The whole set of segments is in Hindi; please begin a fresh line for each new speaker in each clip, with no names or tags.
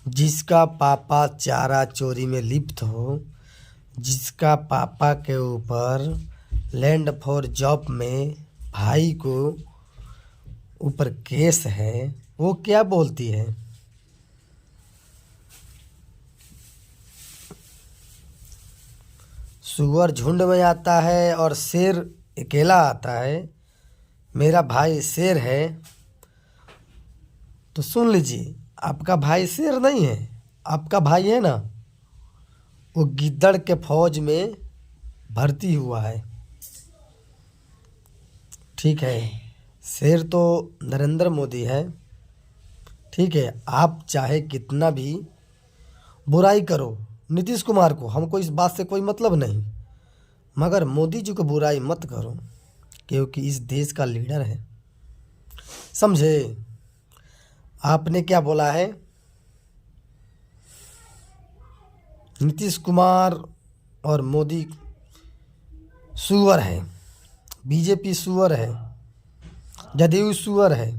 जिसका पापा चारा चोरी में लिप्त हो, जिसका पापा के ऊपर लैंड फॉर जॉब में भाई को ऊपर केस है, वो क्या बोलती है? सुअर झुंड में आता है और शेर अकेला आता है। मेरा भाई शेर है, तो सुन लीजिए, आपका भाई शेर नहीं है, आपका भाई है ना, वो गिद्दड़ के फौज में भर्ती हुआ है। ठीक है, शेर तो नरेंद्र मोदी है। ठीक है, आप चाहे कितना भी बुराई करो नीतीश कुमार को, हमको इस बात से कोई मतलब नहीं, मगर मोदी जी को बुराई मत करो, क्योंकि इस देश का लीडर है। समझे? आपने क्या बोला है? नीतीश कुमार और मोदी सुअर है, बीजेपी सुअर है, जदयू सुअर है।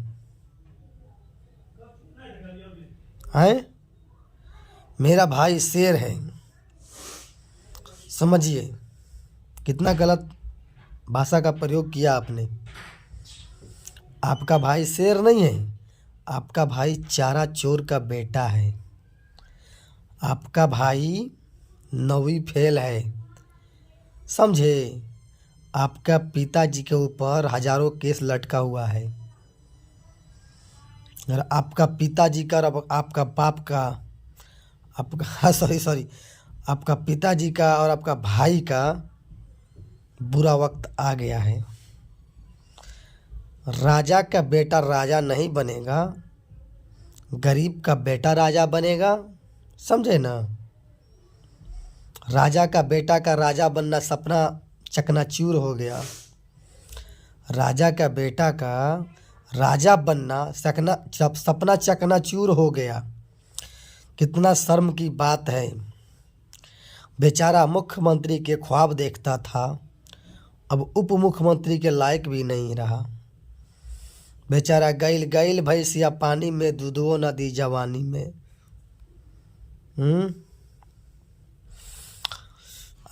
हैं? मेरा भाई शेर है। समझिए कितना गलत भाषा का प्रयोग किया आपने। आपका भाई शेर नहीं है, आपका भाई चारा चोर का बेटा है। आपका भाई 9वीं फेल है। समझे? आपका पिताजी के ऊपर हजारों केस लटका हुआ है। और आपका पिताजी का और आपका बाप का, आपका सॉरी आपका पिताजी का और आपका भाई का बुरा वक्त आ गया है। राजा का बेटा राजा नहीं बनेगा, गरीब का बेटा राजा बनेगा। समझे ना? राजा का बेटा का राजा बनना सपना चकनाचूर हो गया। राजा का बेटा का राजा बनना सपना चकनाचूर हो गया। कितना शर्म की बात है। बेचारा मुख्यमंत्री के ख्वाब देखता था, अब उप मुख्यमंत्री के लायक भी नहीं रहा। बेचारा गैल गैल भैंसिया पानी में, दूधो न दी जवानी में।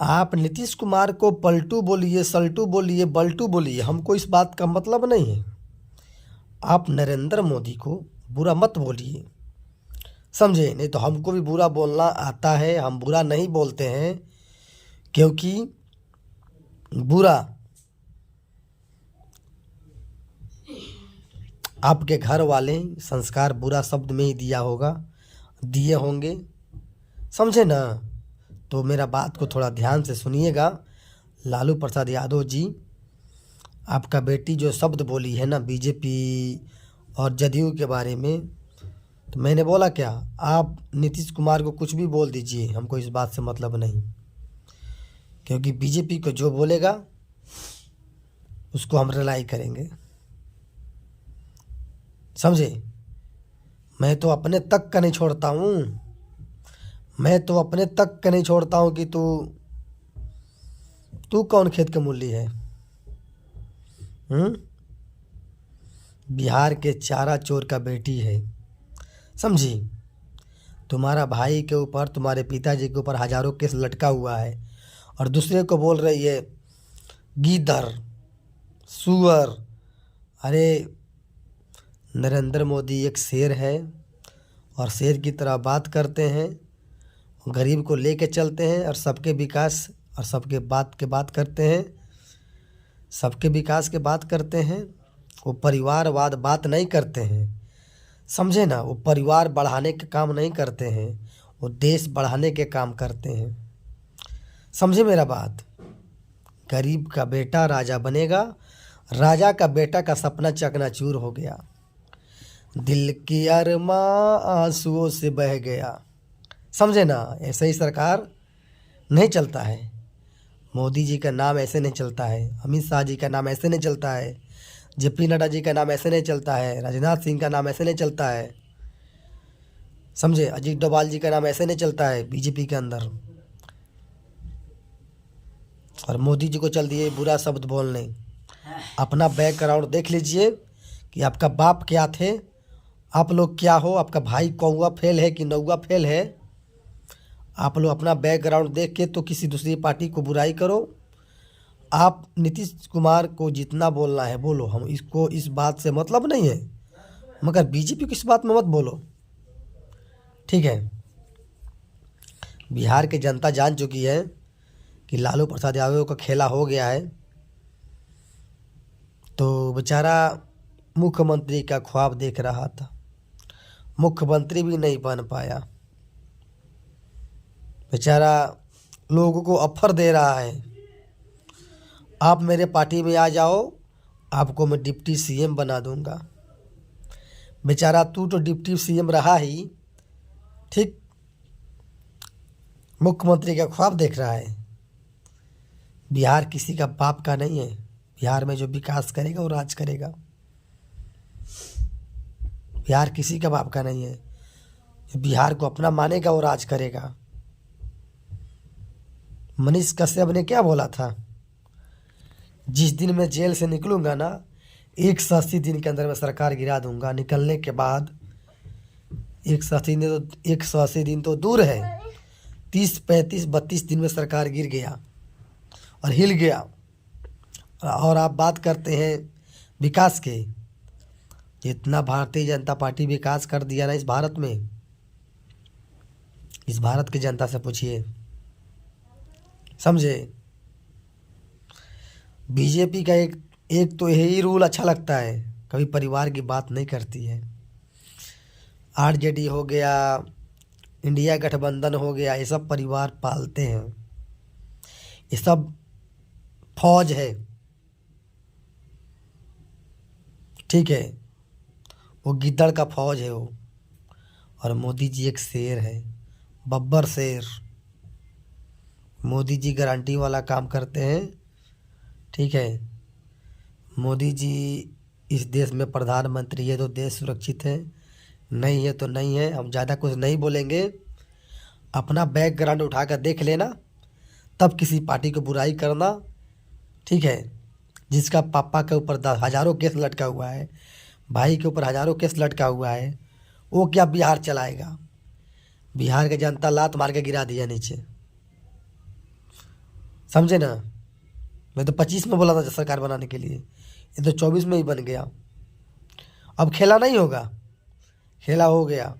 आप नीतीश कुमार को पलटू बोलिए, सल्टू बोलिए, बल्टू बोलिए, हमको इस बात का मतलब नहीं है। आप नरेंद्र मोदी को बुरा मत बोलिए। समझे? नहीं तो हमको भी बुरा बोलना आता है, हम बुरा नहीं बोलते हैं, क्योंकि बुरा आपके घर वाले संस्कार बुरा शब्द में ही दिए होंगे। समझे ना? तो मेरा बात को थोड़ा ध्यान से सुनिएगा। लालू प्रसाद यादव जी, आपका बेटी जो शब्द बोली है ना बीजेपी और जदयू के बारे में, तो मैंने बोला क्या? आप नीतीश कुमार को कुछ भी बोल दीजिए, हमको इस बात से मतलब नहीं, क्योंकि बीजेपी को जो बोलेगा उसको हम रिलाई करेंगे। समझे? मैं तो अपने तक का नहीं छोड़ता हूँ, मैं तो अपने तक का नहीं छोड़ता हूँ कि तू कौन खेत के मूली है? बिहार के चारा चोर का बेटी है। समझी? तुम्हारा भाई के ऊपर, तुम्हारे पिताजी के ऊपर हजारों केस लटका हुआ है, और दूसरे को बोल रही है गीदड़, सुअर। अरे नरेंद्र मोदी एक शेर है, और शेर की तरह बात करते हैं, गरीब को लेके चलते हैं, और सबके विकास और सबके बात करते हैं, सबके विकास के बात करते हैं। वो परिवारवाद बात नहीं करते हैं। समझे ना? वो परिवार बढ़ाने के काम नहीं करते हैं, वो देश बढ़ाने के काम करते हैं। समझे मेरा बात? गरीब का बेटा राजा बनेगा, राजा का बेटा का सपना चकनाचूर हो गया, दिल की अरमां आंसुओं से बह गया। समझे ना? ऐसे ही सरकार नहीं चलता है। मोदी जी का नाम ऐसे नहीं चलता है, अमित शाह जी का नाम ऐसे नहीं चलता है, जेपी नड्डा जी का नाम ऐसे नहीं चलता है, राजनाथ सिंह का नाम ऐसे नहीं चलता है। समझे? अजीत डोभाल जी का नाम ऐसे नहीं चलता है बीजेपी के अंदर। और मोदी जी को चल दिए बुरा शब्द बोलने। अपना बैकग्राउंड देख लीजिए कि आपका बाप क्या थे, आप लोग क्या हो, आपका भाई कौवा फेल है कि नौवा फेल है? आप लोग अपना बैकग्राउंड देख के तो किसी दूसरी पार्टी को बुराई करो। आप नीतीश कुमार को जितना बोलना है बोलो, हम इसको इस बात से मतलब नहीं है, मगर बीजेपी को इस बात में मत बोलो, ठीक है? बिहार की जनता जान चुकी है कि लालू प्रसाद यादव का खेला हो गया है। तो बेचारा मुख्यमंत्री का ख्वाब देख रहा था, मुख्यमंत्री भी नहीं बन पाया। बेचारा लोगों को ऑफर दे रहा है, आप मेरे पार्टी में आ जाओ, आपको मैं डिप्टी सीएम बना दूंगा। बेचारा तू तो डिप्टी सीएम रहा ही, ठीक, मुख्यमंत्री का ख्वाब देख रहा है। बिहार किसी का बाप का नहीं है, बिहार में जो विकास करेगा वो राज करेगा। बिहार किसी का बाप का नहीं है, जो बिहार को अपना मानेगा वो राज करेगा। मनीष कश्यप ने क्या बोला था, जिस दिन मैं जेल से निकलूंगा ना, 180 दिन के अंदर मैं सरकार गिरा दूंगा। निकलने के बाद 180 दिन तो दूर है, 30, 35, 32 दिन में सरकार गिर गया और हिल गया। और आप बात करते हैं विकास के, जितना भारतीय जनता पार्टी विकास कर दिया ना इस भारत में, इस भारत की जनता से पूछिए, समझे? बीजेपी का एक तो यही रूल अच्छा लगता है, कभी परिवार की बात नहीं करती है। आरजेडी हो गया, इंडिया गठबंधन हो गया, ये सब परिवार पालते हैं, ये सब फौज है, ठीक है? वो गिद्दड़ का फौज है वो। और मोदी जी एक शेर है, बब्बर शेर। मोदी जी गारंटी वाला काम करते हैं, ठीक है? मोदी जी इस देश में प्रधानमंत्री है तो देश सुरक्षित है, नहीं है तो नहीं है। हम ज़्यादा कुछ नहीं बोलेंगे, अपना बैकग्राउंड उठा कर देख लेना, तब किसी पार्टी को बुराई करना, ठीक है? जिसका पापा के ऊपर हज़ारों केस लटका हुआ है, भाई के ऊपर हज़ारों केस लटका हुआ है, वो क्या बिहार चलाएगा? बिहार की जनता लात मार के गिरा दिया नीचे, समझे ना? मैं तो 25 में बोला था सरकार बनाने के लिए, ये तो 24 में ही बन गया। अब खेला नहीं होगा, खेला हो गया।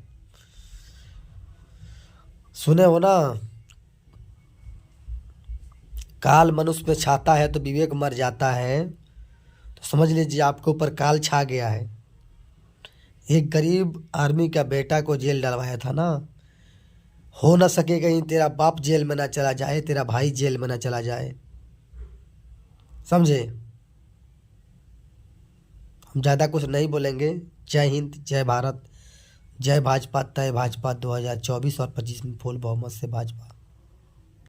सुने हो ना, काल मनुष्य पे छाता है तो विवेक मर जाता है। तो समझ लीजिए आपके ऊपर काल छा गया है। एक गरीब आर्मी का बेटा को जेल डलवाया था ना, हो ना सके कहीं तेरा बाप जेल में ना चला जाए, तेरा भाई जेल में ना चला जाए, समझे? हम ज़्यादा कुछ नहीं बोलेंगे। जय हिंद, जय भारत, जय भाजपा, तय भाजपा 2024 और 25 में फुल बहुमत से भाजपा।